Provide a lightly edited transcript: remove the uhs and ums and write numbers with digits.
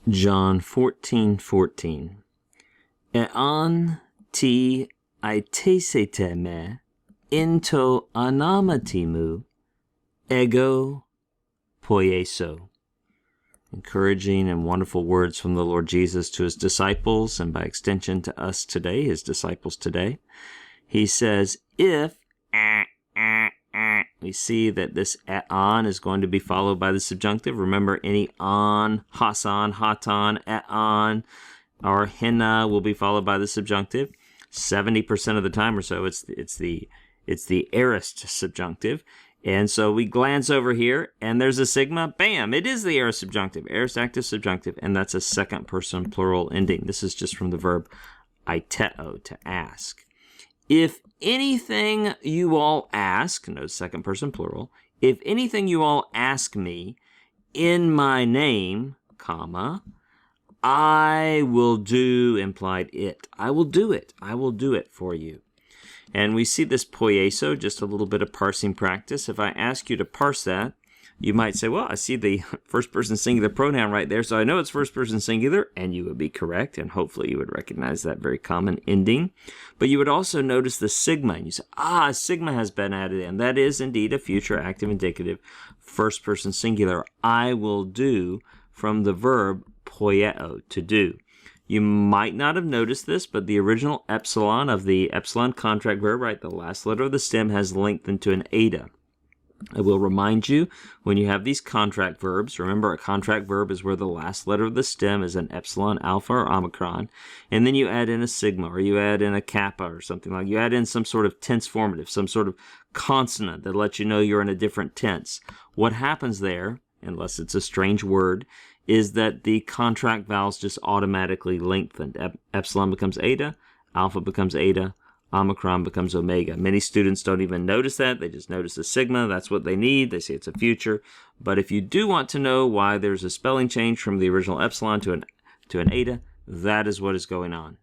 John 14:14. Ean ti aitesiteme into anamatimu ego poieso. Encouraging and wonderful words from the Lord Jesus to his disciples, and by extension to us today, his disciples today. He says, if we see that this on is going to be followed by the subjunctive. Remember, any on, hasan, hatan, on, or henna will be followed by the subjunctive. 70% of the time or so, it's the aorist subjunctive. And so we glance over here, and there's a sigma. Bam! It is the aorist subjunctive, aorist active subjunctive, and that's a second person plural ending. This is just from the verb aiteo, to ask. If anything you all ask, notice second person plural, if anything you all ask me in my name, comma, I will do, implied it. I will do it. I will do it for you. And we see this poieso, just a little bit of parsing practice. If I ask you to parse that, you might say, well, I see the first person singular pronoun right there, so I know it's first person singular, and you would be correct, and hopefully you would recognize that very common ending. But you would also notice the sigma, and you say, sigma has been added in. That is indeed a future active indicative, first person singular. I will do, from the verb poieo, to do. You might not have noticed this, but the original epsilon of the epsilon contract verb, right, the last letter of the stem, has lengthened to an eta. I will remind you, when you have these contract verbs, remember a contract verb is where the last letter of the stem is an epsilon, alpha, or omicron, and then you add in a sigma, or you add in a kappa, or something like that. You add in some sort of tense formative, some sort of consonant that lets you know you're in a different tense. What happens there, unless it's a strange word, is that the contract vowels just automatically lengthen. Epsilon becomes eta, alpha becomes eta, omicron becomes omega. Many students don't even notice that. They just notice the sigma. That's what they need. They say it's a future. But if you do want to know why there's a spelling change from the original epsilon to an eta, that is what is going on.